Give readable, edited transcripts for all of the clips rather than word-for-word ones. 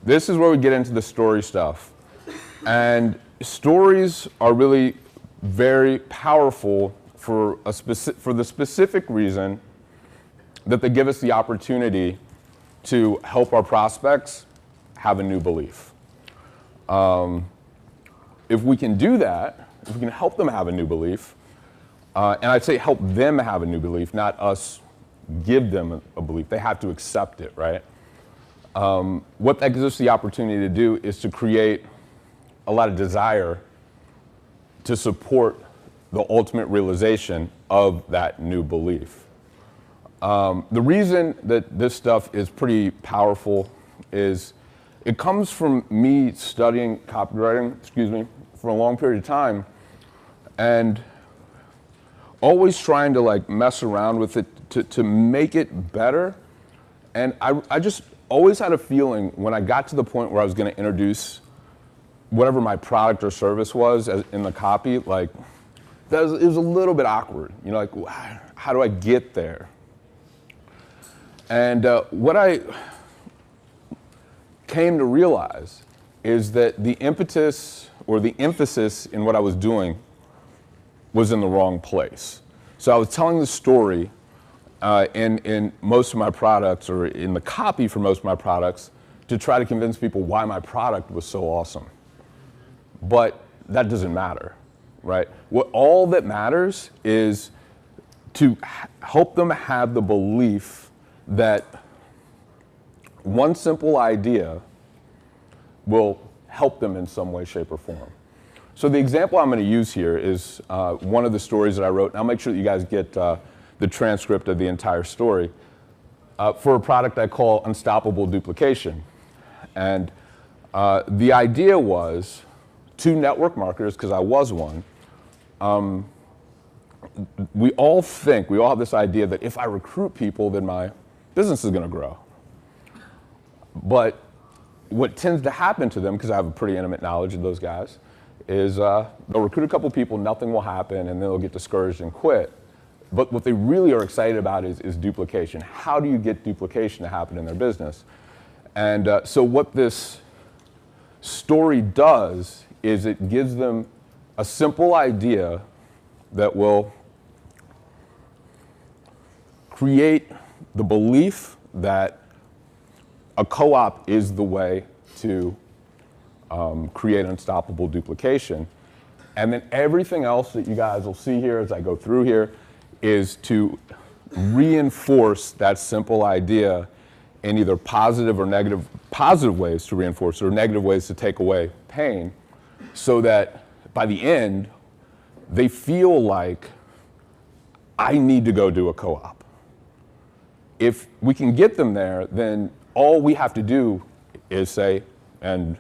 this is where we get into the story stuff. And stories are really very powerful for the specific reason that they give us the opportunity to help our prospects have a new belief. If we can do that, if we can help them have a new belief, and I'd say help them have a new belief, not us give them a belief. They have to accept it, right? What that gives us the opportunity to do is to create a lot of desire to support the ultimate realization of that new belief. The reason that this stuff is pretty powerful is it comes from me studying copywriting, for a long period of time, and always trying to like mess around with it to make it better. And I just always had a feeling when I got to the point where I was going to introduce whatever my product or service was in the copy, like it was a little bit awkward. You know, like how do I get there? And what I came to realize is that the impetus or the emphasis in what I was doing was in the wrong place. So I was telling the story in most of my products, or in the copy for most of my products, to try to convince people why my product was so awesome. But that doesn't matter, right? All that matters is to help them have the belief that one simple idea will help them in some way, shape, or form. So the example I'm going to use here is one of the stories that I wrote, and I'll make sure that you guys get the transcript of the entire story, for a product I call Unstoppable Duplication. And the idea was, two network marketers, because I was one, we all have this idea that if I recruit people, then my business is going to grow. But what tends to happen to them, because I have a pretty intimate knowledge of those guys, is they'll recruit a couple people, nothing will happen, and then they'll get discouraged and quit. But what they really are excited about is duplication. How do you get duplication to happen in their business? And so what this story does is it gives them a simple idea that will create the belief that a co-op is the way to create unstoppable duplication. And then everything else that you guys will see here as I go through here is to reinforce that simple idea in either positive or negative, positive ways to reinforce it or negative ways to take away pain, so that by the end, they feel like, I need to go do a co-op. If we can get them there, then all we have to do is say, and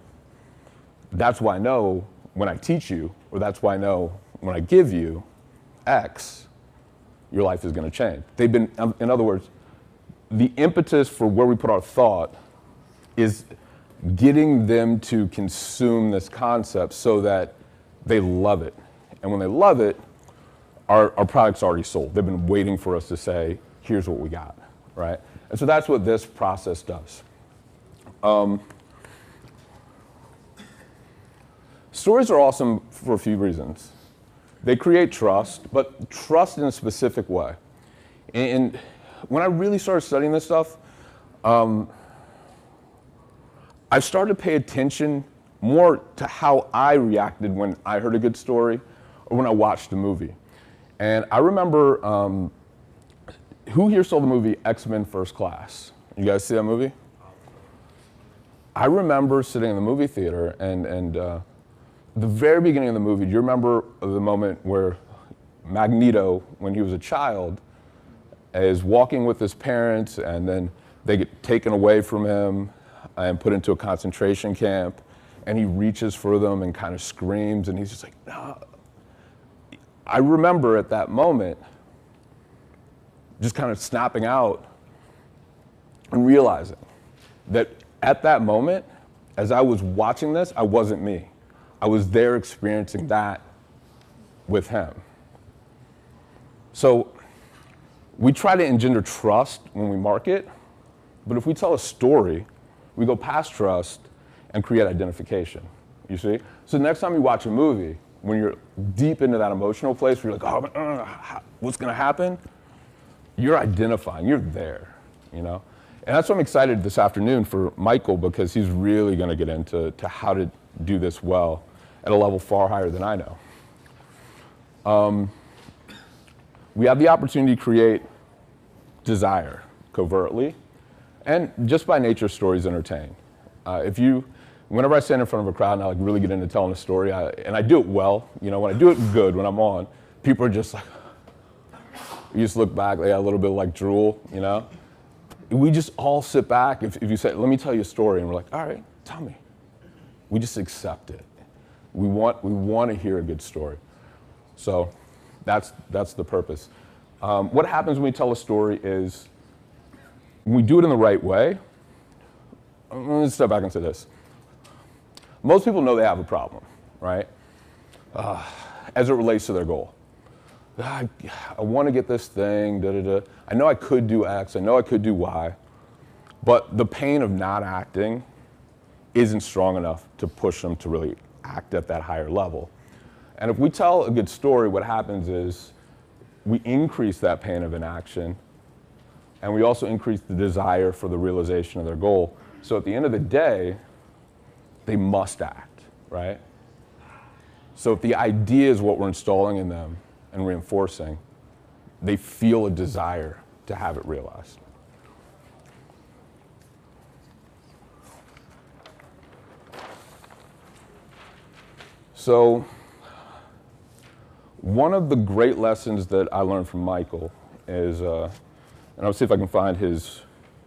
that's why I know when I teach you, or that's why I know when I give you X, your life is going to change. They've been, in other words, the impetus for where we put our thought is getting them to consume this concept so that they love it. And when they love it, our product's already sold. They've been waiting for us to say, here's what we got, right? And so that's what this process does. Stories are awesome for a few reasons. They create trust, but trust in a specific way. And when I really started studying this stuff, I started to pay attention more to how I reacted when I heard a good story or when I watched a movie. And I remember, who here saw the movie X-Men First Class? You guys see that movie? I remember sitting in the movie theater and the very beginning of the movie, do you remember the moment where Magneto, when he was a child, is walking with his parents and then they get taken away from him and put into a concentration camp, and he reaches for them and kind of screams, and he's just like, no. I remember at that moment just kind of snapping out and realizing that at that moment, as I was watching this, I wasn't me. I was there experiencing that with him. So we try to engender trust when we market, but if we tell a story, we go past trust and create identification, you see? So next time you watch a movie, when you're deep into that emotional place where you're like, oh, what's gonna happen? You're identifying, you're there, you know? And that's why I'm excited this afternoon for Michael, because he's really gonna get into how to do this well at a level far higher than I know. We have the opportunity to create desire covertly, and just by nature, stories entertain. Whenever I stand in front of a crowd and I like really get into telling a story, and I do it well, you know, when I do it good, when I'm on, people are just like, you just look back, they got a little bit of like drool, you know? We just all sit back, if you say, let me tell you a story, and we're like, all right, tell me. We just accept it. We want to hear a good story. So that's the purpose. What happens when we tell a story is, when we do it in the right way, let's step back and say this. Most people know they have a problem, right? As it relates to their goal. I want to get this thing, I know I could do X, I know I could do Y, but the pain of not acting isn't strong enough to push them to really act at that higher level. And if we tell a good story, what happens is we increase that pain of inaction, and we also increase the desire for the realization of their goal. So at the end of the day, they must act, right? So if the idea is what we're installing in them and reinforcing, they feel a desire to have it realized. So one of the great lessons that I learned from Michael is, and I'll see if I can find his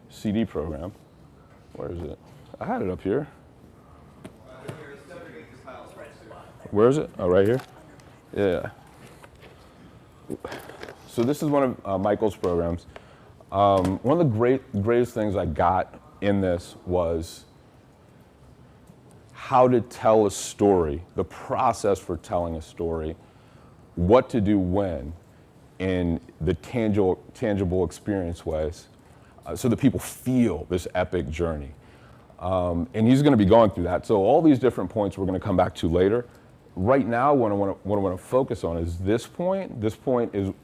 CD program. Where is it? I had it up here. Where is it? Oh, right here? Yeah. So this is one of Michael's programs. One of the greatest things I got in this was how to tell a story, the process for telling a story, what to do when in the tangible experience ways, so that people feel this epic journey. And he's going to be going through that. So all these different points we're going to come back to later. Right now, what I want to focus on is this point. This point is,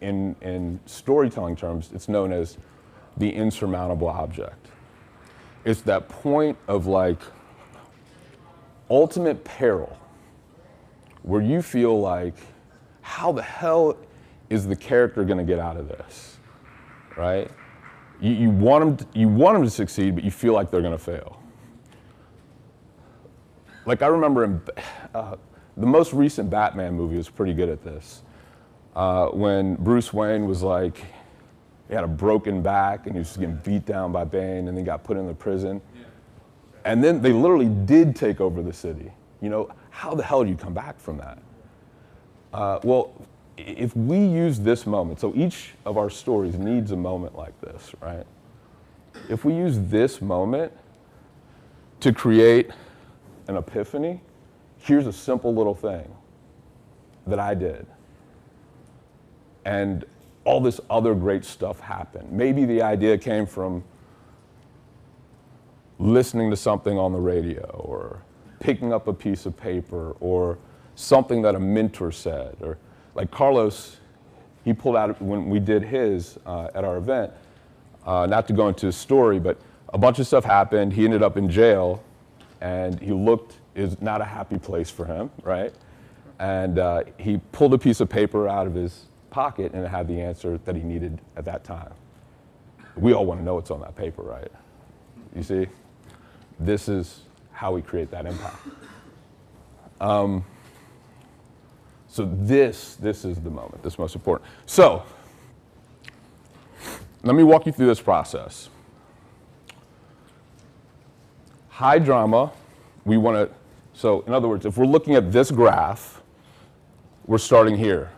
in storytelling terms, it's known as the insurmountable object. It's that point of like ultimate peril, where you feel like, how the hell is the character going to get out of this, right? You want them to succeed, but you feel like they're going to fail. Like I remember in the most recent Batman movie was pretty good at this. When Bruce Wayne was like, he had a broken back and he was getting beat down by Bane and then got put in the prison. And then they literally did take over the city. You know, how the hell do you come back from that? Well, if we use this moment, so each of our stories needs a moment like this, right? If we use this moment to create an epiphany, here's a simple little thing that I did. And all this other great stuff happened. Maybe the idea came from listening to something on the radio, or picking up a piece of paper, or something that a mentor said, or like Carlos, he pulled out when we did his at our event, not to go into his story, but a bunch of stuff happened. He ended up in jail, and is not a happy place for him, right? And he pulled a piece of paper out of his pocket, and it had the answer that he needed at that time. We all want to know what's on that paper, right? You see? This is how we create that impact. So this is the moment, this is most important. So, let me walk you through this process. High drama, we want to, so in other words, if we're looking at this graph, we're starting here.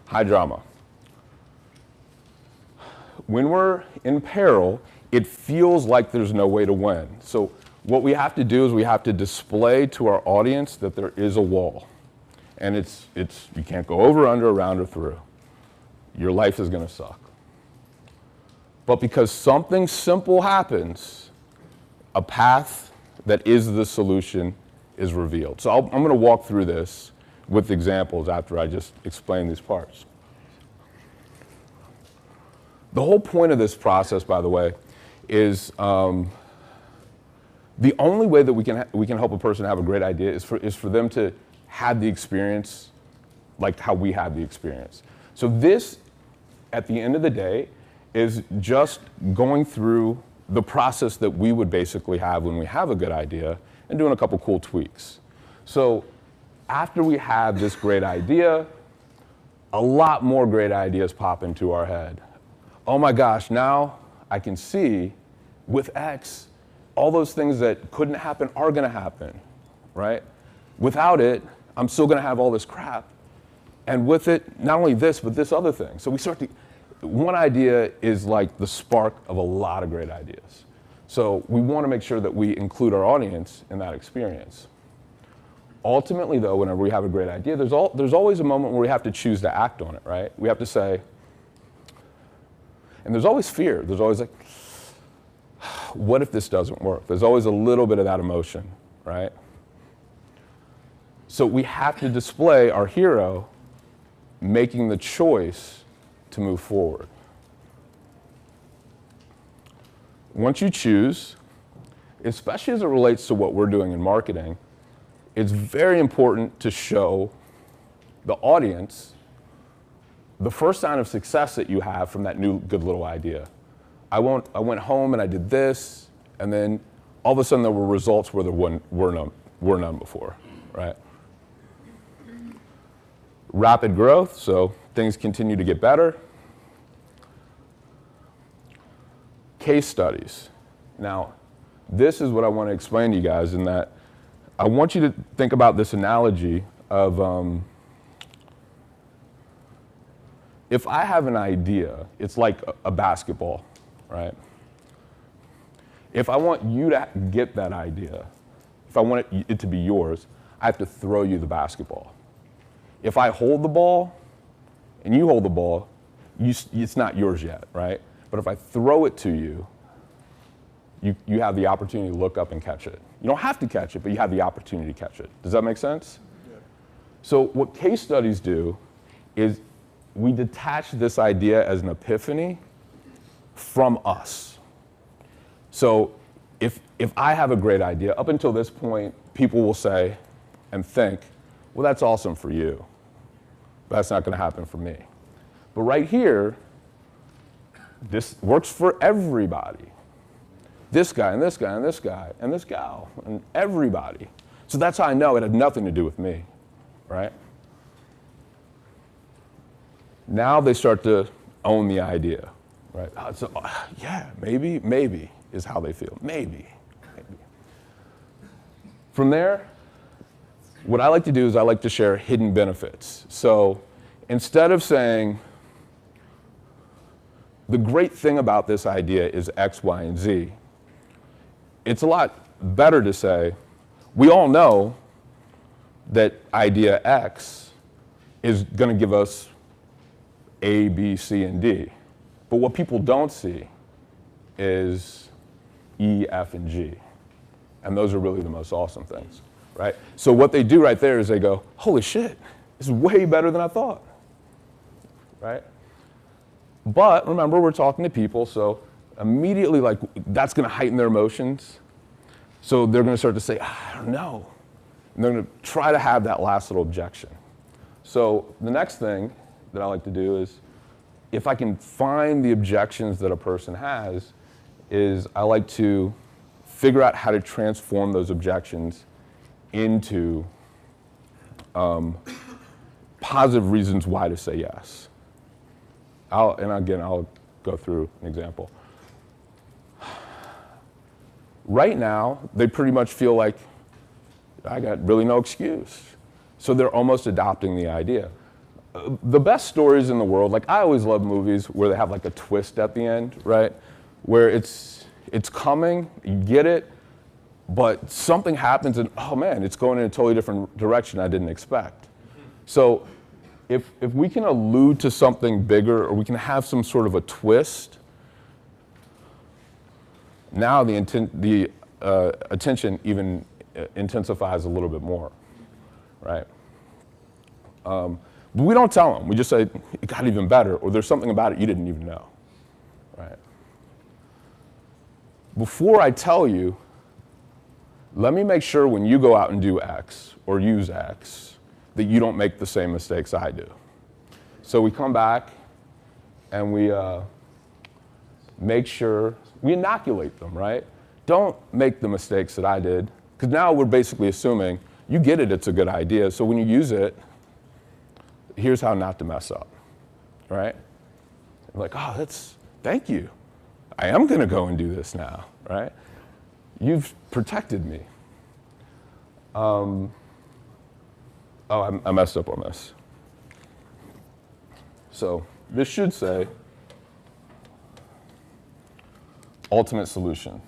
High drama. When we're in peril, it feels like there's no way to win. So what we have to do is we have to display to our audience that there is a wall. And it's you can't go over, under, around, or through. Your life is going to suck. But because something simple happens, a path that is the solution is revealed. So I'm going to walk through this with examples after I just explain these parts. The whole point of this process, by the way, is the only way that we can help a person have a great idea is for them to have the experience like how we had the experience. So this, at the end of the day, is just going through the process that we would basically have when we have a good idea and doing a couple cool tweaks. So after we have this great idea, a lot more great ideas pop into our head. Oh my gosh, now I can see with X, all those things that couldn't happen are gonna happen, right? Without it, I'm still gonna have all this crap. And with it, not only this, but this other thing. So we start to, one idea is like the spark of a lot of great ideas. So we wanna make sure that we include our audience in that experience. Ultimately though, whenever we have a great idea, there's always a moment where we have to choose to act on it, right? We have to say, and there's always fear. There's always like, what if this doesn't work? There's always a little bit of that emotion, right? So we have to display our hero making the choice to move forward. Once you choose, especially as it relates to what we're doing in marketing, it's very important to show the audience the first sign of success that you have from that new good little idea. I went home and I did this, and then all of a sudden there were results where there were none before, right? Rapid growth, so things continue to get better. Case studies. Now, this is what I want to explain to you guys in that I want you to think about this analogy of if I have an idea, it's like a basketball, right? If I want you to get that idea, if I want it to be yours, I have to throw you the basketball. If I hold the ball and you hold the ball, it's not yours yet, right? But if I throw it to you, you have the opportunity to look up and catch it. You don't have to catch it, but you have the opportunity to catch it. Does that make sense? Yeah. So what case studies do is we detach this idea as an epiphany from us. So if I have a great idea, up until this point, people will say and think, well, that's awesome for you, but that's not gonna happen for me. But right here, this works for everybody. This guy and this guy and this guy and this gal and everybody. So that's how I know it had nothing to do with me, right? Now they start to own the idea, right? So, yeah, maybe is how they feel. Maybe. From there, what I like to do is I like to share hidden benefits. So instead of saying, the great thing about this idea is X, Y, and Z, it's a lot better to say, we all know that idea X is going to give us A, B, C, and D. But what people don't see is E, F, and G. And those are really the most awesome things, right? So what they do right there is they go, holy shit, this is way better than I thought, right? But remember, we're talking to people, so immediately, like, that's going to heighten their emotions. So they're going to start to say, I don't know. And they're going to try to have that last little objection. So the next thing that I like to do is, if I can find the objections that a person has, is I like to figure out how to transform those objections into positive reasons why to say yes. I'll go through an example. Right now, they pretty much feel like, I got really no excuse. So they're almost adopting the idea. The best stories in the world, like I always love movies where they have like a twist at the end, right? Where it's coming, you get it, but something happens and, oh man, it's going in a totally different direction I didn't expect. So if we can allude to something bigger, or we can have some sort of a twist, now the attention even intensifies a little bit more, right? But we don't tell them. We just say, it got even better, or there's something about it you didn't even know, right? Before I tell you, let me make sure when you go out and do X or use X that you don't make the same mistakes I do. So we come back and we make sure we inoculate them, right? Don't make the mistakes that I did, because now we're basically assuming you get it, it's a good idea. So when you use it, here's how not to mess up, right? I'm like, oh, thank you. I am gonna go and do this now, right? You've protected me. I messed up on this. So this should say ultimate solution.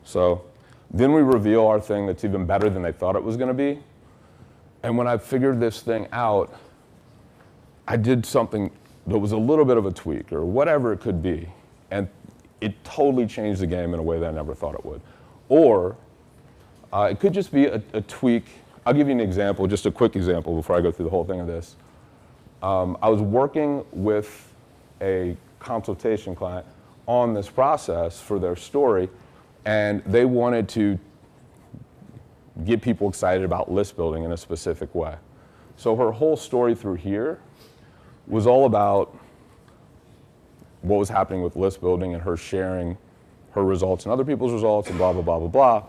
So then we reveal our thing that's even better than they thought it was going to be. And when I figured this thing out, I did something that was a little bit of a tweak or whatever it could be. And it totally changed the game in a way that I never thought it would. Or it could just be a tweak. I'll give you an example, just a quick example before I go through the whole thing of this. I was working with a consultation client on this process for their story, and they wanted to get people excited about list building in a specific way. So her whole story through here was all about what was happening with list building and her sharing her results and other people's results and blah, blah, blah, blah,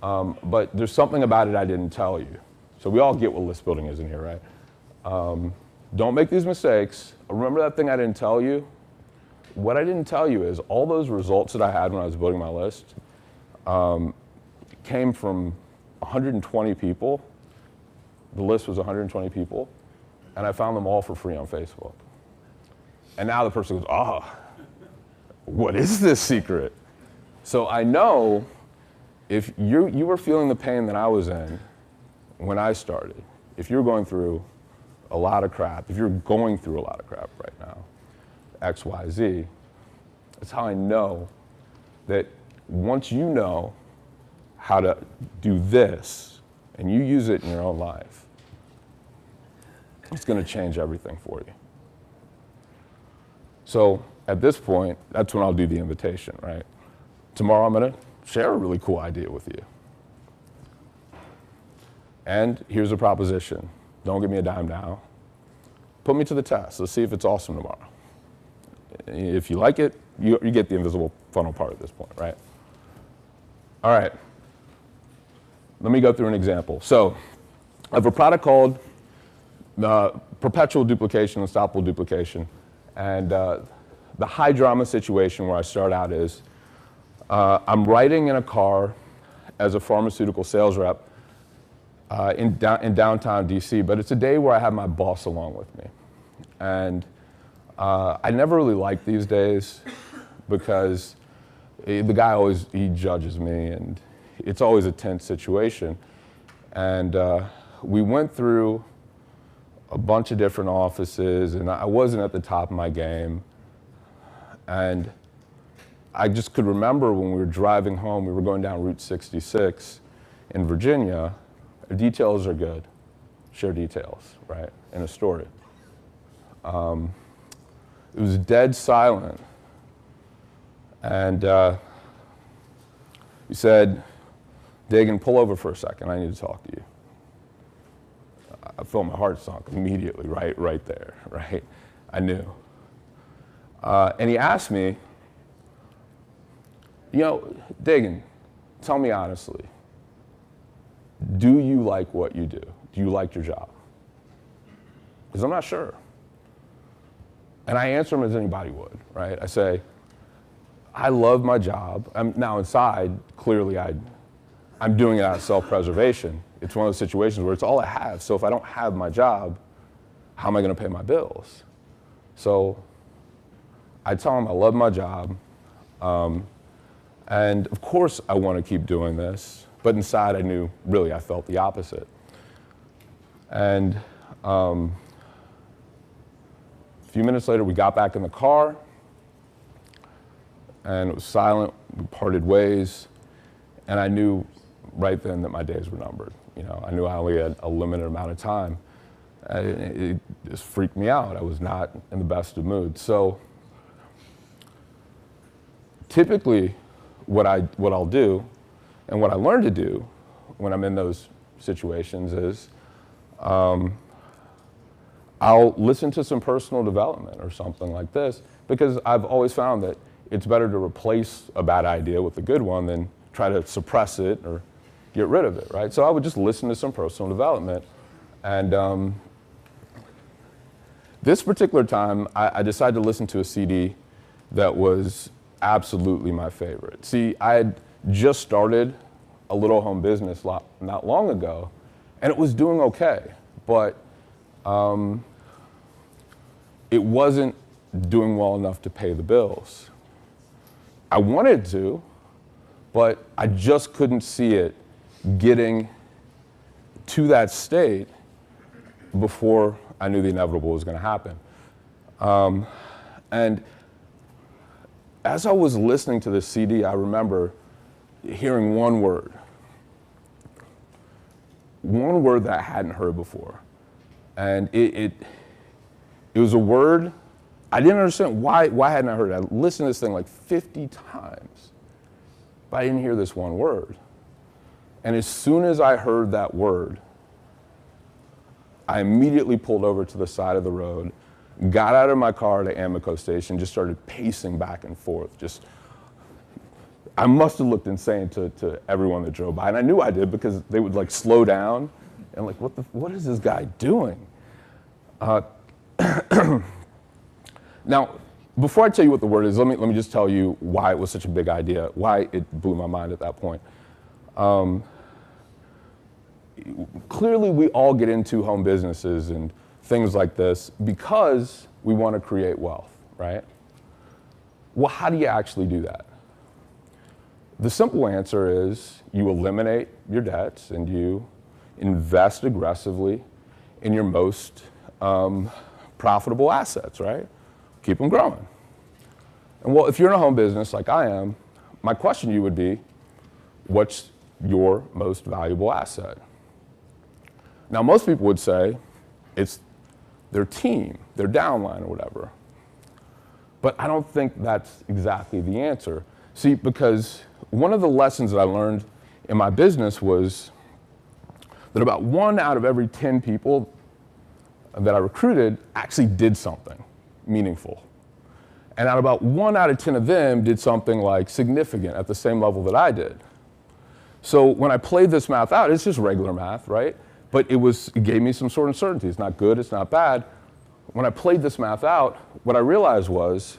blah. But there's something about it I didn't tell you. So we all get what list building is in here, right? Don't make these mistakes. Remember that thing I didn't tell you? What I didn't tell you is all those results that I had when I was building my list came from 120 people. The list was 120 people, and I found them all for free on Facebook. And now the person goes, what is this secret? So I know if you were feeling the pain that I was in when I started, if you're going through a lot of crap, if you're going through a lot of crap right now, X, Y, Z, that's how I know that once you know how to do this and you use it in your own life, it's going to change everything for you. So at this point, that's when I'll do the invitation, right? Tomorrow I'm going to share a really cool idea with you. And here's a proposition. Don't give me a dime now. Put me to the test. Let's see if it's awesome tomorrow. If you like it, you get the invisible funnel part at this point, right? All right. Let me go through an example. So I have a product called Perpetual Duplication, Unstoppable Duplication. And the high drama situation where I start out is I'm riding in a car as a pharmaceutical sales rep in downtown DC, but it's a day where I have my boss along with me. And I never really like these days because the guy he judges me, and it's always a tense situation. And we went through a bunch of different offices, and I wasn't at the top of my game. And I just could remember when we were driving home, we were going down Route 66 in Virginia. Details are good. Share details, right, in a story. It was dead silent. And he said, Dagan, pull over for a second. I need to talk to you. I felt my heart sunk immediately, right there, right? I knew. And he asked me, Dagan, tell me honestly, do you like what you do? Do you like your job? Because I'm not sure. And I answer him as anybody would, right? I say, I love my job. Now inside, clearly I'm doing it out of self-preservation. It's one of those situations where it's all I have. So if I don't have my job, how am I going to pay my bills? So I tell him I love my job. And of course I want to keep doing this. but inside I knew, really, I felt the opposite. And a few minutes later, we got back in the car, and it was silent. We parted ways, and I knew right then that my days were numbered. You know, I knew I only had a limited amount of time. It just freaked me out. I was not in the best of moods. So typically, what I'll do, and what I learned to do when I'm in those situations is I'll listen to some personal development or something like this, because I've always found that it's better to replace a bad idea with a good one than try to suppress it or get rid of it, right? So I would just listen to some personal development. And this particular time, I decided to listen to a CD that was absolutely my favorite. See, I had just started a little home business not long ago, and it was doing okay, but it wasn't doing well enough to pay the bills. I wanted to, but I just couldn't see it getting to that state before I knew the inevitable was going to happen. And as I was listening to this CD, I remember hearing one word that I hadn't heard before. And it was a word I didn't understand why hadn't I heard it. I listened to this thing like 50 times, but I didn't hear this one word. And as soon as I heard that word, I immediately pulled over to the side of the road, got out of my car at Amoco station, just started pacing back and forth. I must have looked insane to everyone that drove by, and I knew I did because they would like slow down and like, what is this guy doing? Now, before I tell you what the word is, let me just tell you why it was such a big idea, why it blew my mind at that point. Clearly, we all get into home businesses and things like this because we want to create wealth, right? Well, how do you actually do that? The simple answer is you eliminate your debts and you invest aggressively in your most profitable assets, right? Keep them growing. And well, if you're in a home business like I am, my question to you would be, what's your most valuable asset? Now, most people would say it's their team, their downline or whatever. But I don't think that's exactly the answer. See, because one of the lessons that I learned in my business was that about 1 out of every 10 people that I recruited actually did something meaningful. And about 1 out of 10 of them did something like significant at the same level that I did. So when I played this math out, it's just regular math, right? But it gave me some sort of certainty. It's not good, it's not bad. When I played this math out, what I realized was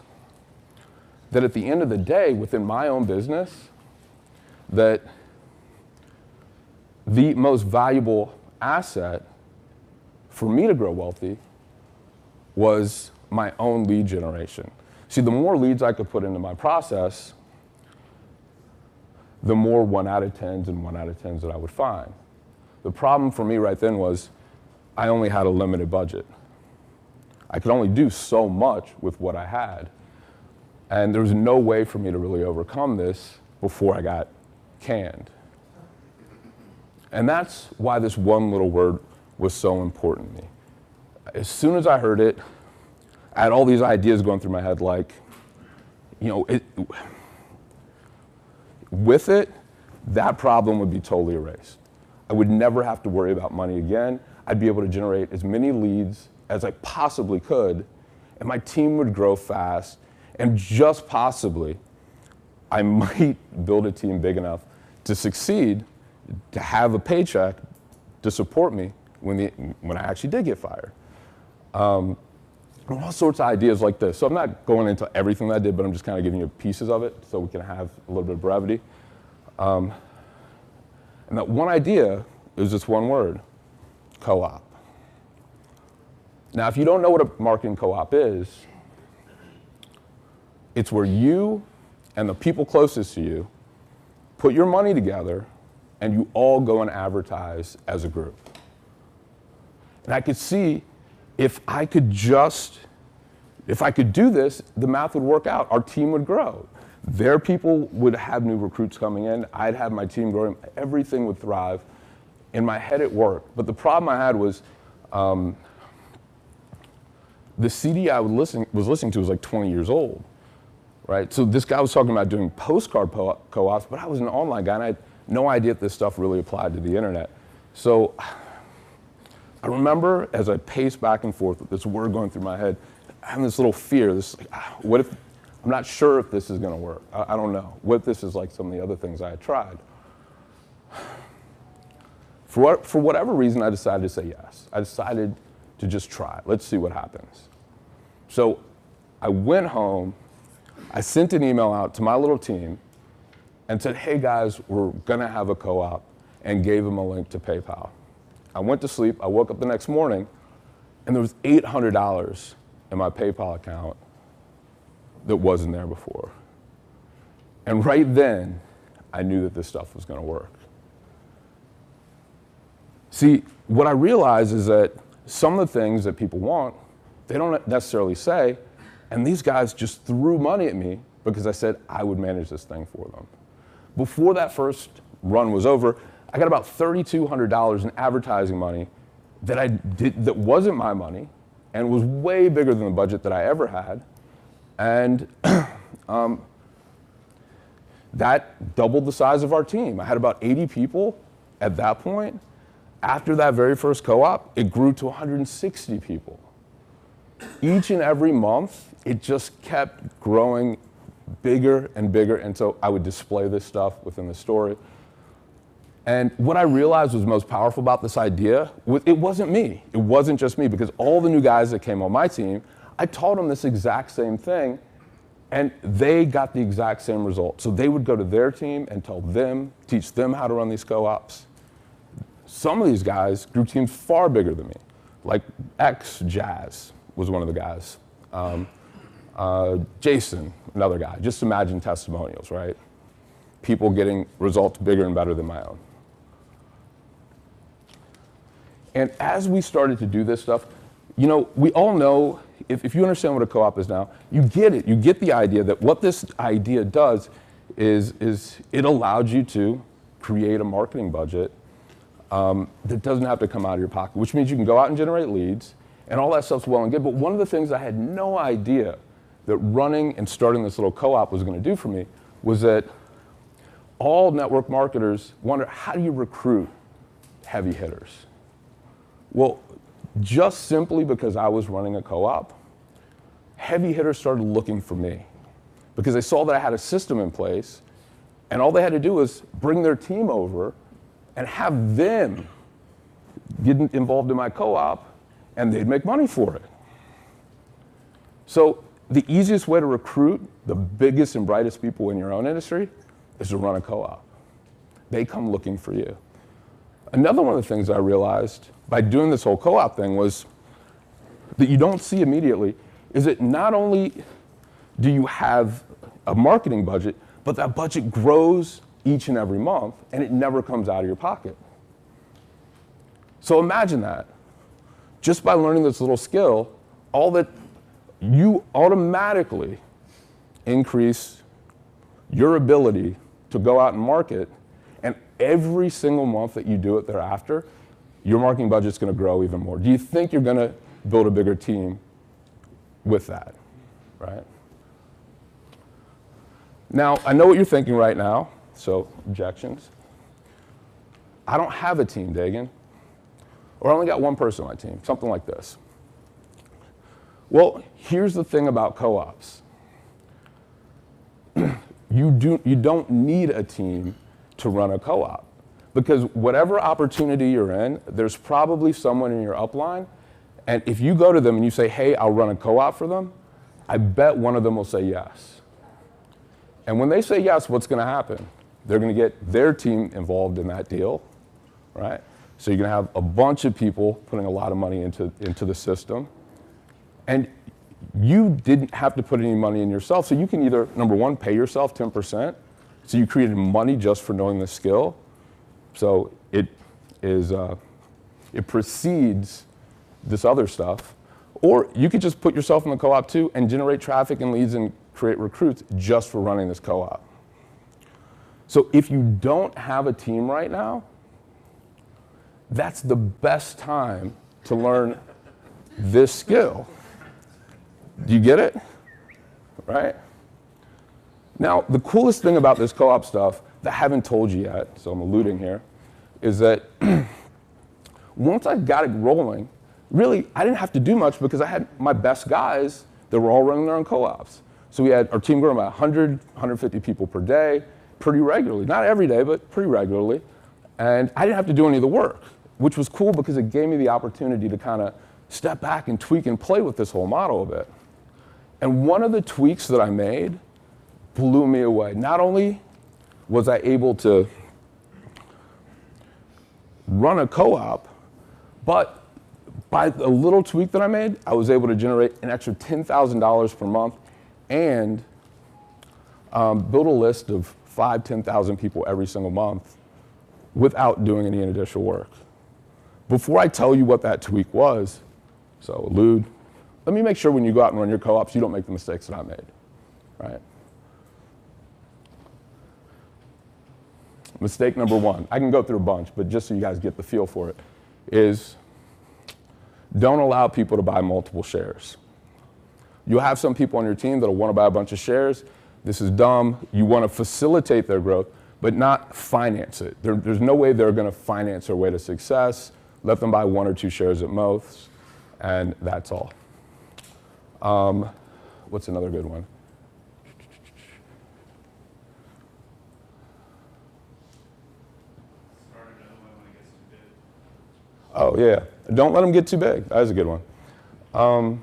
that at the end of the day, within my own business, that the most valuable asset for me to grow wealthy was my own lead generation. See, the more leads I could put into my process, the more 1 out of 10s and 1 out of 10s that I would find. The problem for me right then was I only had a limited budget. I could only do so much with what I had. And there was no way for me to really overcome this before I got canned. And that's why this one little word was so important to me. As soon as I heard it, I had all these ideas going through my head like, you know, with it, that problem would be totally erased. I would never have to worry about money again. I'd be able to generate as many leads as I possibly could, and my team would grow fast, and just possibly, I might build a team big enough to succeed, to have a paycheck to support me when I actually did get fired. All sorts of ideas like this. So I'm not going into everything that I did, but I'm just kind of giving you pieces of it so we can have a little bit of brevity. And that one idea is just one word, co-op. Now, if you don't know what a marketing co-op is, it's where you and the people closest to you put your money together and you all go and advertise as a group. And I could see if I could do this, the math would work out. Our team would grow. Their people would have new recruits coming in. I'd have my team growing. Everything would thrive. In my head, it worked. But the problem I had was the CD I was listening to was like 20 years old, right? So this guy was talking about doing postcard co-ops, but I was an online guy, and I had no idea if this stuff really applied to the internet. So I remember as I paced back and forth with this word going through my head, having this little fear, this like, what if, I'm not sure if this is gonna work. I don't know. What if this is like some of the other things I had tried? For whatever reason, I decided to say yes. I decided to just try. Let's see what happens. So I went home, I sent an email out to my little team and said, hey guys, we're gonna have a co-op, and gave them a link to PayPal. I went to sleep, I woke up the next morning, and there was $800 in my PayPal account that wasn't there before. And right then, I knew that this stuff was gonna work. See, what I realized is that some of the things that people want, they don't necessarily say, and these guys just threw money at me because I said I would manage this thing for them. Before that first run was over, I got about $3,200 in advertising money that wasn't my money, and was way bigger than the budget that I ever had. And that doubled the size of our team. I had about 80 people at that point. After that very first co-op, it grew to 160 people. Each and every month, it just kept growing bigger and bigger, and so I would display this stuff within the story. And what I realized was most powerful about this idea, it wasn't me. It wasn't just me, because all the new guys that came on my team, I taught them this exact same thing, and they got the exact same result. So they would go to their team and teach them how to run these co-ops. Some of these guys grew teams far bigger than me, like Jazz was one of the guys. Jason, another guy. Just imagine testimonials, right? People getting results bigger and better than my own. And as we started to do this stuff, you know, we all know, if you understand what a co-op is now, you get it. You get the idea that what this idea does is it allowed you to create a marketing budget that doesn't have to come out of your pocket, which means you can go out and generate leads, and all that stuff's well and good. But one of the things I had no idea that running and starting this little co-op was going to do for me was that all network marketers wonder, how do you recruit heavy hitters? Well, just simply because I was running a co-op, heavy hitters started looking for me because they saw that I had a system in place, and all they had to do was bring their team over and have them get involved in my co-op, and they'd make money for it. So the easiest way to recruit the biggest and brightest people in your own industry is to run a co-op. They come looking for you. Another one of the things I realized by doing this whole co-op thing was that you don't see immediately is that not only do you have a marketing budget, but that budget grows each and every month, and it never comes out of your pocket. So imagine that. Just by learning this little skill, all that you automatically increase your ability to go out and market, and every single month that you do it thereafter, your marketing budget's going to grow even more. Do you think you're going to build a bigger team with that, right? Now, I know what you're thinking right now, so objections. I don't have a team, Dagan, or I only got one person on my team, something like this. Well, here's the thing about co-ops. You don't need a team to run a co-op, because whatever opportunity you're in, there's probably someone in your upline, and if you go to them and you say, hey, I'll run a co-op for them, I bet one of them will say yes. And when they say yes, what's going to happen? They're going to get their team involved in that deal, right? So you're going to have a bunch of people putting a lot of money into the system, and you didn't have to put any money in yourself, so you can either, number one, pay yourself 10%, so you created money just for knowing the skill, So it precedes this other stuff. Or you could just put yourself in the co-op too and generate traffic and leads and create recruits just for running this co-op. So if you don't have a team right now, that's the best time to learn this skill. Do you get it? Right? Now, the coolest thing about this co-op stuff that I haven't told you yet, so I'm alluding here, is that once I got it rolling, really, I didn't have to do much because I had my best guys that were all running their own co-ops. So we had our team growing about 100, 150 people per day, pretty regularly. Not every day, but pretty regularly. And I didn't have to do any of the work, which was cool because it gave me the opportunity to kind of step back and tweak and play with this whole model a bit. And one of the tweaks that I made blew me away. Not only was I able to run a co-op, but by the little tweak that I made, I was able to generate an extra $10,000 per month and build a list of 5,000, 10,000 people every single month without doing any additional work. Before I tell you what that tweak was, so Lude, let me make sure when you go out and run your co-ops, you don't make the mistakes that I made, right? Mistake number one, I can go through a bunch, but just so you guys get the feel for it, is don't allow people to buy multiple shares. You'll have some people on your team that'll want to buy a bunch of shares. This is dumb. You want to facilitate their growth, but not finance it. There's no way they're going to finance their way to success. Let them buy 1 or 2 shares at most, and that's all. What's another good one? Oh, yeah. Don't let them get too big. That is a good one.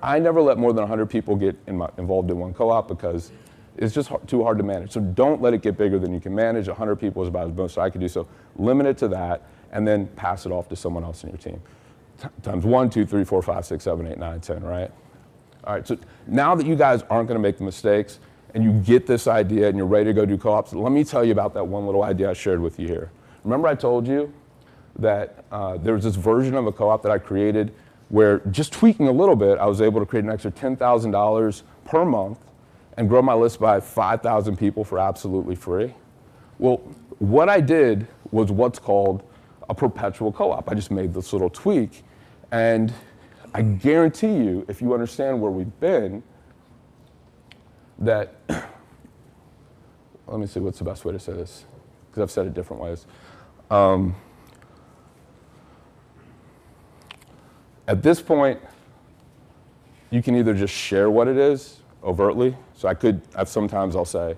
I never let more than 100 people get involved in one co-op because it's just too hard to manage. So don't let it get bigger than you can manage. 100 people is about as most I could do. So limit it to that and then pass it off to someone else in your team. Times 1, 2, 3, 4, 5, 6, 7, 8, 9, 10, right? All right, so now that you guys aren't going to make the mistakes and you get this idea and you're ready to go do co-ops, let me tell you about that one little idea I shared with you here. Remember I told you that there was this version of a co-op that I created where just tweaking a little bit, I was able to create an extra $10,000 per month and grow my list by 5,000 people for absolutely free? Well, what I did was what's called a perpetual co-op. I just made this little tweak, and I guarantee you, if you understand where we've been, that, let me see what's the best way to say this, because I've said it different ways. At this point, you can either just share what it is overtly. So sometimes I'll say,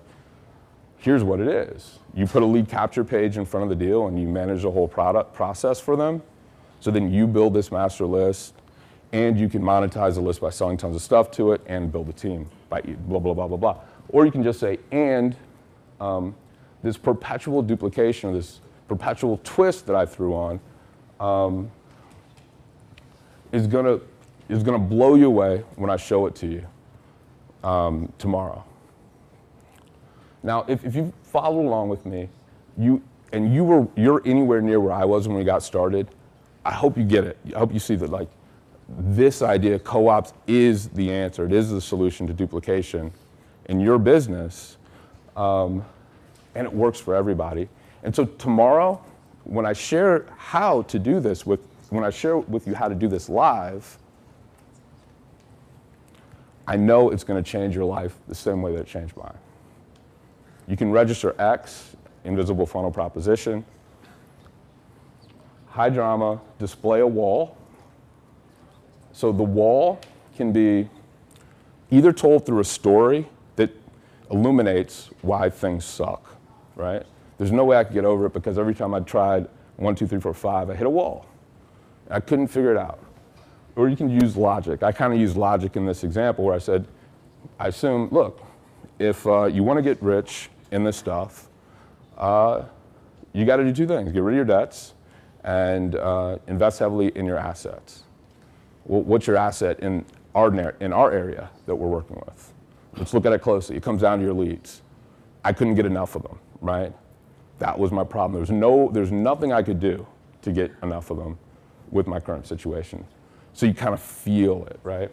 here's what it is. You put a lead capture page in front of the deal and you manage the whole product process for them. So then you build this master list and you can monetize the list by selling tons of stuff to it and build a team by blah, blah, blah, blah, blah. Or you can just say, and this perpetual duplication, or this perpetual twist that I threw on, is gonna blow you away when I show it to you tomorrow. Now, if you follow along with me, you're anywhere near where I was when we got started, I hope you get it. I hope you see that like this idea, co-ops is the answer. It is the solution to duplication in your business, and it works for everybody. And so tomorrow, when I share how to do this when I share with you how to do this live, I know it's going to change your life the same way that it changed mine. You can register X, invisible funnel proposition, high drama, display a wall. So the wall can be either told through a story that illuminates why things suck, right? There's no way I could get over it because every time I tried 1, 2, 3, 4, 5, I hit a wall. I couldn't figure it out. Or you can use logic. I kind of used logic in this example where I said, I assume, look, if you want to get rich in this stuff, you got to do 2 things. Get rid of your debts and invest heavily in your assets. Well, what's your asset in our area that we're working with? Let's look at it closely. It comes down to your leads. I couldn't get enough of them, right? That was my problem. There's nothing I could do to get enough of them with my current situation. So you kind of feel it, right?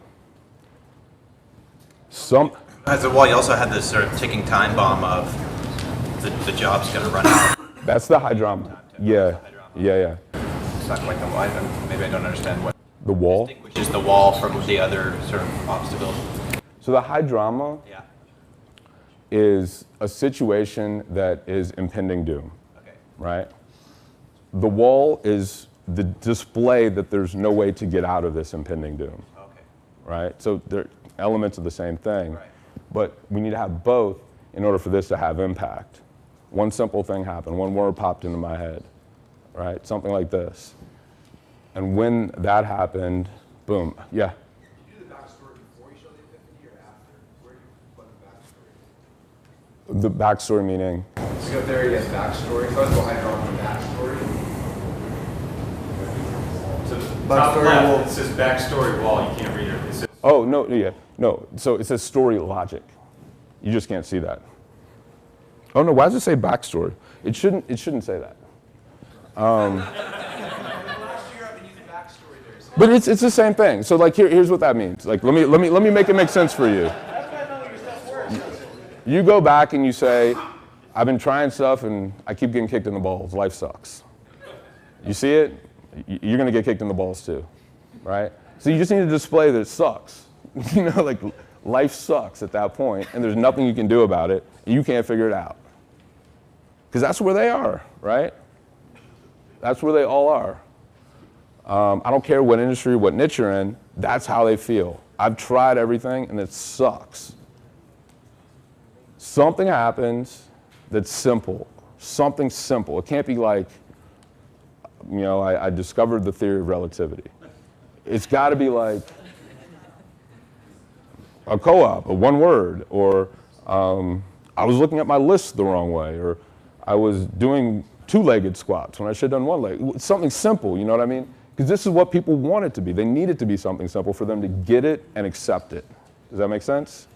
As a wall, you also had this sort of ticking time bomb of the job's going to run out. That's the high drama. Yeah. It's not quite the wall. Maybe I don't understand what The wall? distinguishes the wall from the other sort of obstacles. So the high drama is a situation that is impending doom, right? The wall is the display that there's no way to get out of this impending doom, right? So they're elements of the same thing, but we need to have both in order for this to have impact. One simple thing happened, one word popped into my head, right? Something like this. And when that happened, boom, yeah. Did you do the backstory before you show the epiphany or after? Where do you put the backstory? The backstory meaning? So there he has backstory. So let's go high drama and backstory. So the top left, it says backstory wall. You can't read it. It says, Oh, no, yeah, no. So it says story logic. You just can't see that. Oh no, why does it say backstory? It shouldn't say that. Last year I've been using backstory there. So But it's the same thing. So like here's what that means. Like let me make it make sense for you. You go back and you say, I've been trying stuff and I keep getting kicked in the balls. Life sucks. You see it? You're gonna get kicked in the balls too, right? So you just need to display that it sucks. You know, like life sucks at that point, and there's nothing you can do about it. And you can't figure it out, because that's where they are, right? That's where they all are. I don't care what industry, what niche you're in. That's how they feel. I've tried everything, and it sucks. Something happens that's simple. Something simple. It can't be like, you know, I discovered the theory of relativity. It's got to be like a co-op, a one word, or I was looking at my list the wrong way, or I was doing two-legged squats when I should have done one leg. Something simple, you know what I mean? Because this is what people want it to be. They need it to be something simple for them to get it and accept it. Does that make sense?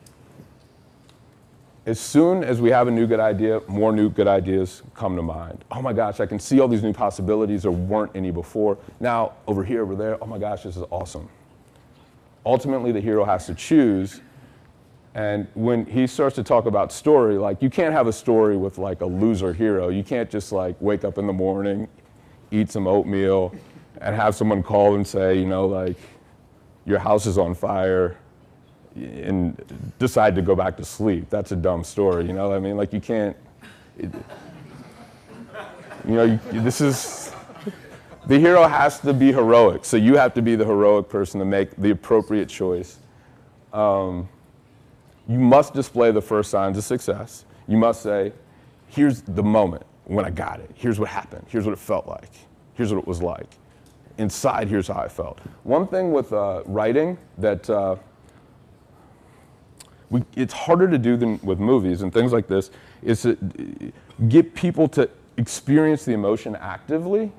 As soon as we have a new good idea, more new good ideas come to mind. Oh my gosh, I can see all these new possibilities. There weren't any before. Now, over here, over there, oh my gosh, this is awesome. Ultimately, the hero has to choose. And when he starts to talk about story, like you can't have a story with like a loser hero. You can't just like wake up in the morning, eat some oatmeal, and have someone call and say, you know, like your house is on fire, and decide to go back to sleep. That's a dumb story, you know what I mean? Like you can't, you know, this is, the hero has to be heroic. So you have to be the heroic person to make the appropriate choice. You must display the first signs of success. You must say, here's the moment when I got it. Here's what happened. Here's what it felt like. Here's what it was like. Inside, here's how I felt. One thing with writing that it's harder to do than with movies and things like this is to get people to experience the emotion actively,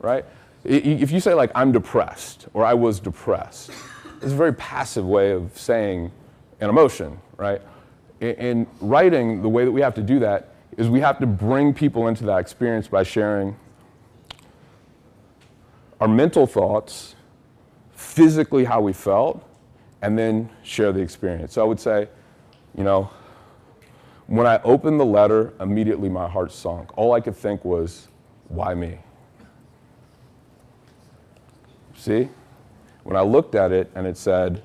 right? If you say like, I'm depressed or I was depressed, it's a very passive way of saying an emotion, right? In writing, the way that we have to do that is we have to bring people into that experience by sharing our mental thoughts, physically how we felt, and then share the experience. So I would say, you know, when I opened the letter, immediately my heart sunk. All I could think was, why me? See? When I looked at it and it said,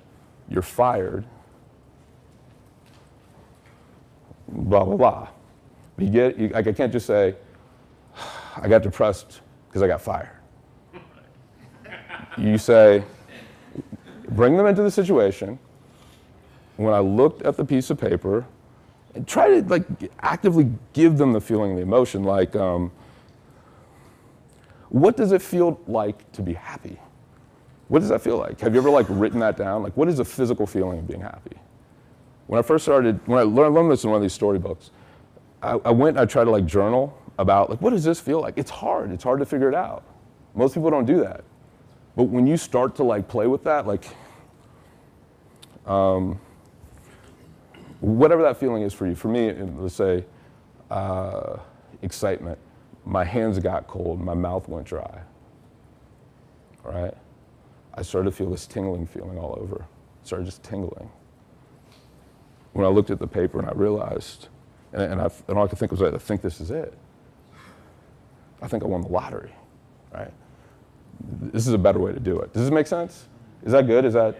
you're fired, blah, blah, blah. You get, like I can't just say, I got depressed because I got fired. You say, bring them into the situation. When I looked at the piece of paper, and try to like actively give them the feeling, the emotion, like, what does it feel like to be happy? What does that feel like? Have you ever like written that down? Like, what is a physical feeling of being happy? When I first started, when I learned this in one of these storybooks, I went and I tried to like journal about like, what does this feel like? It's hard to figure it out. Most people don't do that. But when you start to like play with that, like, whatever that feeling is for you. For me, let's say excitement. my hands got cold, my mouth went dry, right? I started to feel this tingling feeling all over. It started just tingling. When I looked at the paper and I realized, and all I could think was, I think this is it. I think I won the lottery, right? This is a better way to do it. Does this make sense? Is that good? Is that,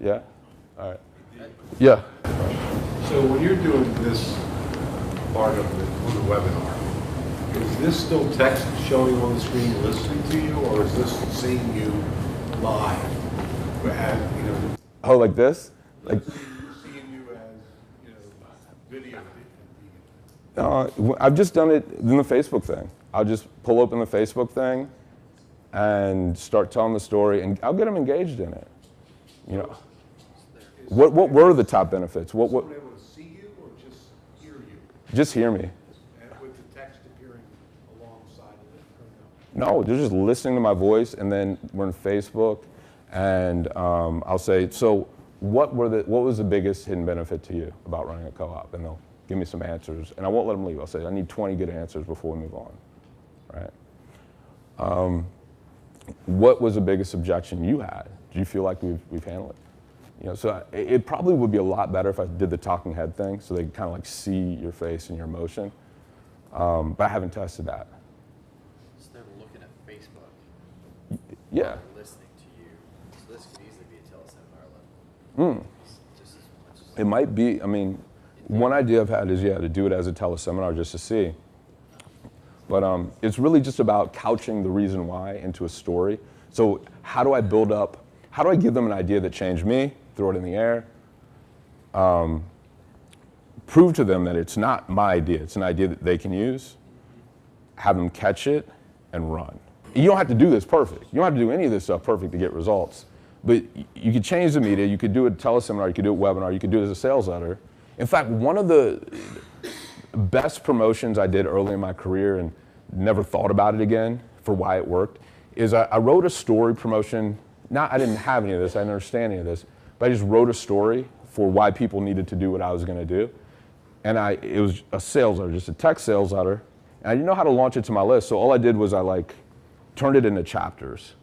yeah? All right. Yeah. So when you're doing this part of the webinar, is this still text showing on the screen listening to you, or is this seeing you live? Oh, like this? Like, Seeing you as, video. I've just done it in the Facebook thing. I'll just pull open the Facebook thing and start telling the story, and I'll get them engaged in it. You know, what were the top benefits? What? Someone able to see you or just hear you? Just hear me. And with the text appearing alongside of it? No, they're just listening to my voice, and then we're in Facebook, and I'll say, so what was the biggest hidden benefit to you about running a co-op? And they'll give me some answers, and I won't let them leave. I'll say, I need 20 good answers before we move on, right? What was the biggest objection you had? Do you feel like we've handled it? You know, so it probably would be a lot better if I did the talking head thing, so they kind of like see your face and your emotion. But I haven't tested that. So they're looking at Facebook. Yeah. They're listening to you. So this could easily be a teleseminar level. Just as much as It might be, I mean, one idea I've had is, to do it as a teleseminar just to see. But it's really just about couching the reason why into a story. So how do I give them an idea that changed me, throw it in the air, prove to them that it's not my idea, it's an idea that they can use, have them catch it, and run. You don't have to do this perfect. You don't have to do any of this stuff perfect to get results. But you could change the media, you could do a teleseminar, you could do a webinar, you could do it as a sales letter. In fact, one of the best promotions I did early in my career and never thought about it again for why it worked is I wrote a story promotion. I didn't have any of this, I didn't understand any of this, but I just wrote a story for why people needed to do what I was gonna do. And it was a sales letter, just a text sales letter. And I didn't know how to launch it to my list, so all I did was I turned it into chapters.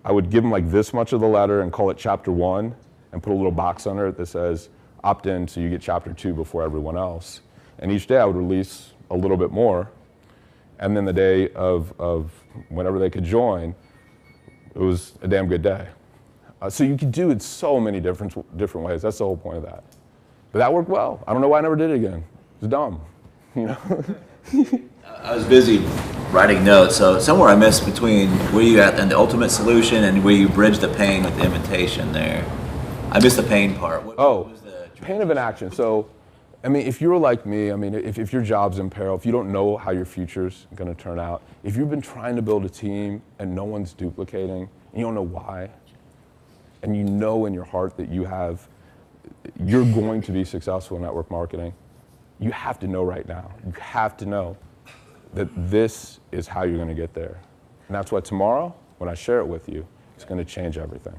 I would give them like this much of the letter and call it chapter 1 and put a little box under it that says opt in so you get chapter 2 before everyone else. And each day I would release a little bit more. And then the day of whenever they could join, it was a damn good day. So you could do it so many different ways. That's the whole point of that. But that worked well. I don't know why I never did it again. It was dumb, you know? I was busy writing notes, so somewhere I missed between where you at and the ultimate solution and where you bridged the pain with the invitation there. I missed the pain part. What was the pain of inaction. So, I mean, if you're like me, I mean, if your job's in peril, if you don't know how your future's gonna turn out, if you've been trying to build a team and no one's duplicating, and you don't know why, and you know in your heart that you're going to be successful in network marketing, you have to know right now. You have to know that this is how you're gonna get there. And that's why tomorrow, when I share it with you, it's gonna change everything.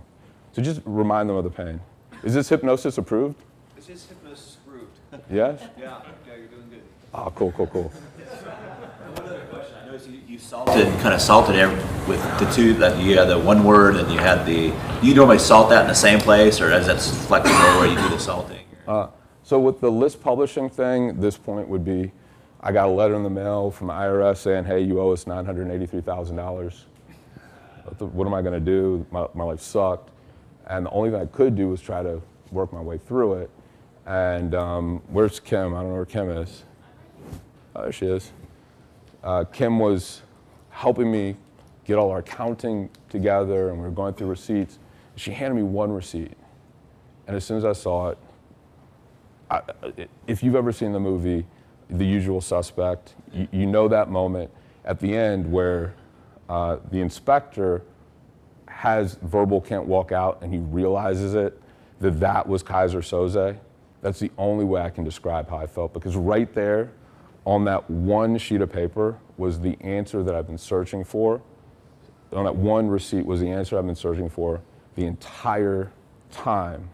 So just remind them of the pain. Is this hypnosis approved? This is hypnosis approved. Yes? Yeah, you're doing good. Oh, cool. One other question. I noticed you salted with the two, that you had the one word and you had do you normally salt that in the same place, or is that flexible where you do the salting? So with the list publishing thing, this point would be, I got a letter in the mail from the IRS saying, hey, you owe us $983,000. What am I gonna do? My life sucked. And the only thing I could do was try to work my way through it. And where's Kim? I don't know where Kim is. Oh, there she is. Kim was helping me get all our accounting together, and we were going through receipts. She handed me one receipt. And as soon as I saw it, if you've ever seen the movie The Usual Suspect, you know that moment at the end where the inspector has verbal can't walk out and he realizes that was Kaiser Soze. That's the only way I can describe how I felt, because right there on that one sheet of paper was the answer that I've been searching for. On that one receipt was the answer I've been searching for the entire time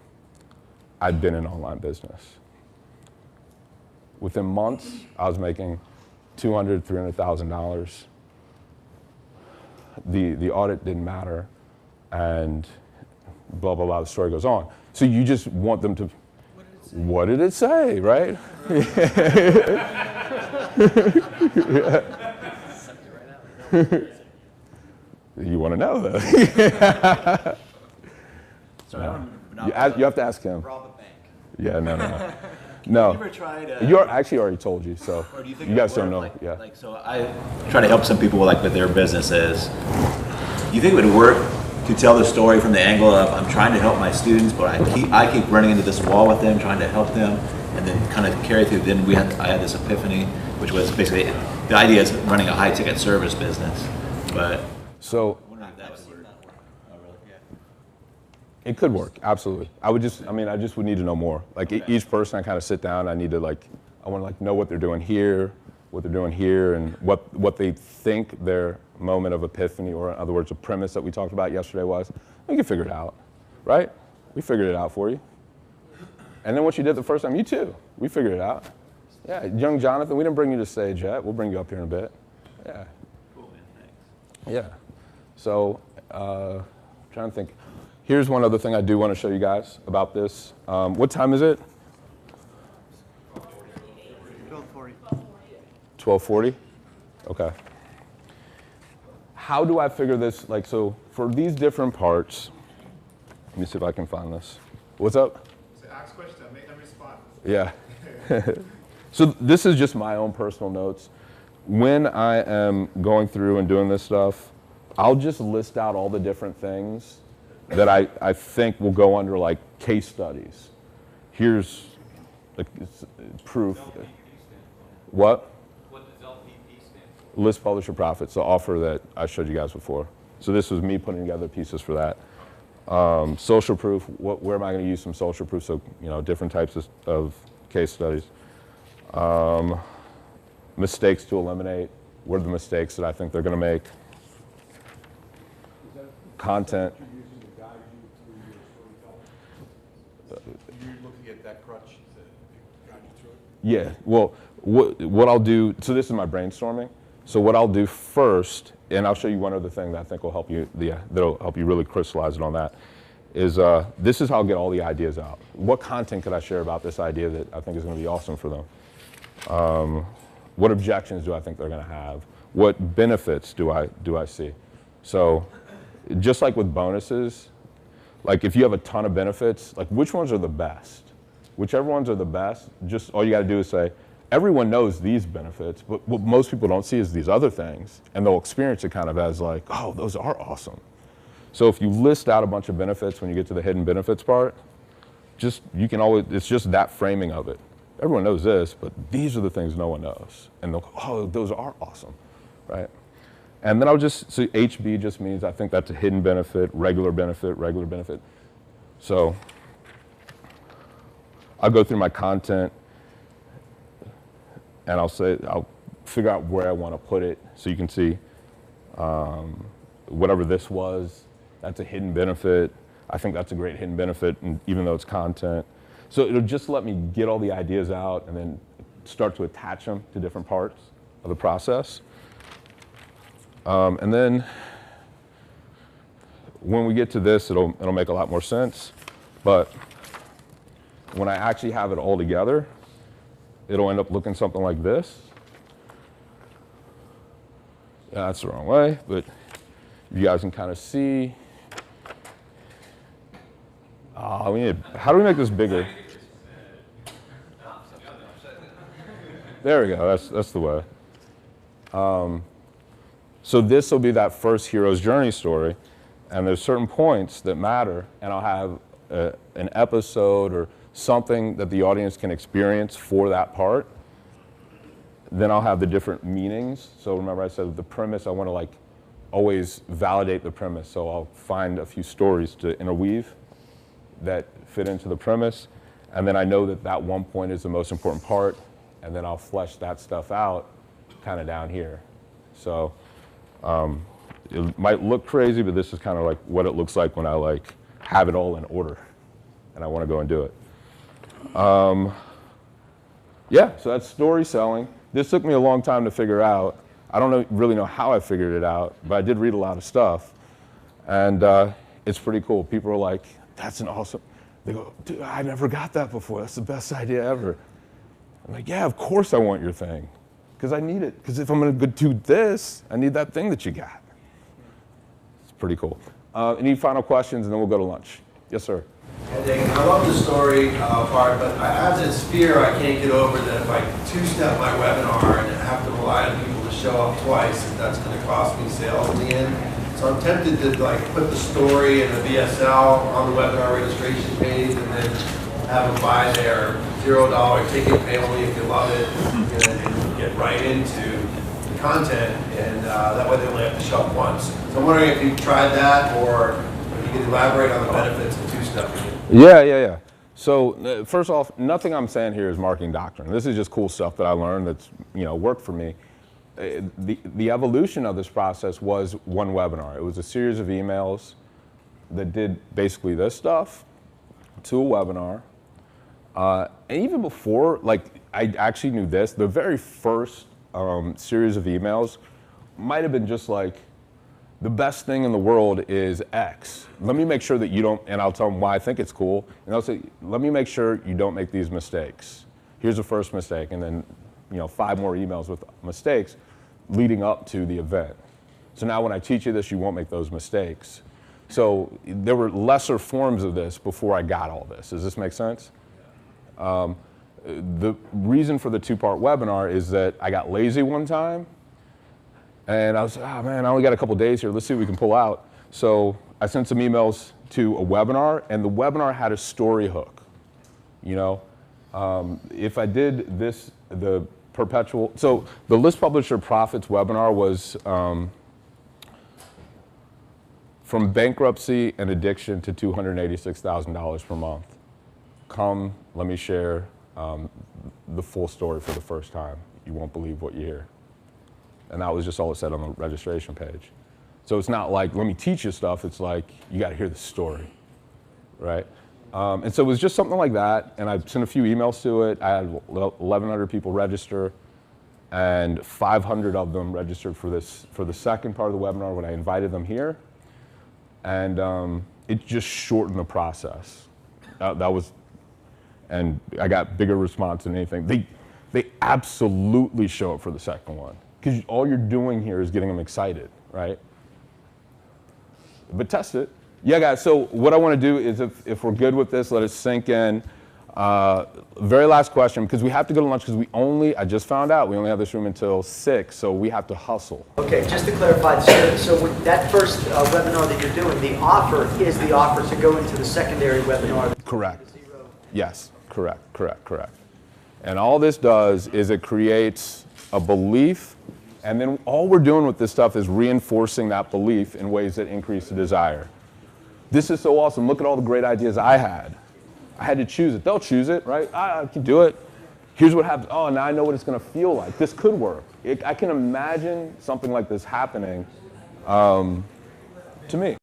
I'd been in online business. Within months, I was making $200,000, $300,000. The audit didn't matter, and blah, blah, blah, the story goes on. So you just want them to, what did it say, right? You want to know, though. You have to ask him. Rob a bank. Yeah, no. Have you No. ever tried? You actually already told you, so Or do you think you it guys would don't know. work? Yeah. Like, so I try to help some people like with their businesses. Do you think it would work to tell the story from the angle of I'm trying to help my students, but I keep running into this wall with them, trying to help them, and then kind of carry through. Then I had this epiphany, which was basically the idea is running a high ticket service business, but So I wonder if that would work. Oh, really? Yeah. it could work, absolutely. I just would need to know more. Like each person, I kind of sit down. I want to know what they're doing here, and what they think their moment of epiphany, or in other words, a premise that we talked about yesterday was. We can figure it out, right? We figured it out for you. And then what you did the first time, you too. We figured it out. Yeah, young Jonathan, we didn't bring you to stage yet. We'll bring you up here in a bit. Yeah. Cool, man. Thanks. Yeah. So, trying to think. Here's one other thing I do want to show you guys about this. What time is it? 12:40. 12:40? Okay. How do I figure this? So for these different parts, let me see if I can find this. What's up? So ask question, make them respond. Yeah. So this is just my own personal notes. When I am going through and doing this stuff, I'll just list out all the different things that I think will go under like case studies. Here's proof. What? What does LPP stand for? List, publish, or profits, the offer that I showed you guys before. So this was me putting together pieces for that. Social proof, where am I going to use some social proof? So, different types of case studies. Mistakes to eliminate. What are the mistakes that I think they're going to make? Content. You're using to guide you through your storytelling? You're looking at that crutch to guide you through it? Yeah, well, what I'll do, so this is my brainstorming. So what I'll do first, and I'll show you one other thing that I think will help you, that'll help you really crystallize it on that, is this is how I'll get all the ideas out. What content could I share about this idea that I think is going to be awesome for them? What objections do I think they're going to have? What benefits do I see? So just like with bonuses, like if you have a ton of benefits, like which ones are the best? Whichever ones are the best, just all you got to do is say, everyone knows these benefits, but what most people don't see is these other things, and they'll experience it kind of as like, oh, those are awesome. So if you list out a bunch of benefits when you get to the hidden benefits part, it's just that framing of it. Everyone knows this, but these are the things no one knows. And they'll go, oh, those are awesome, right? And then so HB just means I think that's a hidden benefit, regular benefit. So I'll go through my content and I'll figure out where I want to put it so you can see whatever this was, that's a hidden benefit. I think that's a great hidden benefit, and even though it's content. So it'll just let me get all the ideas out and then start to attach them to different parts of the process. And then when we get to this, it'll make a lot more sense. But when I actually have it all together, it'll end up looking something like this. Yeah, that's the wrong way, but you guys can kind of see. How do we make this bigger? There we go, that's the way. So this will be that first hero's journey story, and there's certain points that matter, and I'll have an episode or something that the audience can experience for that part. Then I'll have the different meanings. So remember I said the premise, I want to always validate the premise. So I'll find a few stories to interweave that fit into the premise. And then I know that one point is the most important part. And then I'll flesh that stuff out kind of down here. So it might look crazy, but this is kind of like what it looks like when I have it all in order and I want to go and do it. Yeah, so that's story selling. this took me a long time to figure out. I don't really know how I figured it out, but I did read a lot of stuff. And it's pretty cool. People are like, that's an awesome, they go, dude, I never got that before. That's the best idea ever. I'm like, yeah, of course I want your thing. Because I need it. Because if I'm going to do this, I need that thing that you got. It's pretty cool. Any final questions, and then we'll go to lunch. Yes, sir. I love the story part, but I have this fear I can't get over that if I two-step my webinar and have to rely on people to show up twice, that's going to cost me sales in the end. So I'm tempted to like put the story and the VSL on the webinar registration page and then have them buy their $0 ticket, pay only if you love it, and get right into the content, and that way they only have to show up once. So I'm wondering if you've tried that, or if you could elaborate on the benefits of two-stepping it. Yeah. So first off, nothing I'm saying here is marketing doctrine. This is just cool stuff that I learned that's worked for me. The evolution of this process was one webinar. It was a series of emails that did basically this stuff to a webinar. And even before, I actually knew this, the very first series of emails might have been just like, the best thing in the world is X. Let me make sure that you don't, and I'll tell them why I think it's cool, and I'll say, let me make sure you don't make these mistakes. Here's the first mistake, and then 5 more emails with mistakes leading up to the event. So now when I teach you this, you won't make those mistakes. So there were lesser forms of this before I got all this. Does this make sense? The reason for the 2-part webinar is that I got lazy one time, and I was, oh man, I only got a couple days here. Let's see what we can pull out. So I sent some emails to a webinar, and the webinar had a story hook. If I did this, the perpetual, so the List Publisher Profits webinar was from bankruptcy and addiction to $286,000 per month. Come, let me share the full story for the first time. You won't believe what you hear. And that was just all it said on the registration page. So it's not like, let me teach you stuff. It's like, you got to hear the story, right? And so it was just something like that. And I sent a few emails to it. I had 1,100 people register, and 500 of them registered for the second part of the webinar when I invited them here. And it just shortened the process. And I got bigger response than anything. They absolutely show up for the second one. Because all you're doing here is getting them excited, right? But test it. Yeah, guys, so what I want to do is if we're good with this, let it sink in. Very last question, because we have to go to lunch, because I just found out, we only have this room until 6, so we have to hustle. Okay, just to clarify, so with that first webinar that you're doing, the offer is the offer to go into the secondary webinar? Correct. Yes, correct. And all this does is it creates a belief, and then all we're doing with this stuff is reinforcing that belief in ways that increase the desire. This is so awesome. Look at all the great ideas I had. I had to choose it. They'll choose it, right? I can do it. Here's what happens. Oh, now I know what it's going to feel like. This could work. I can imagine something like this happening to me.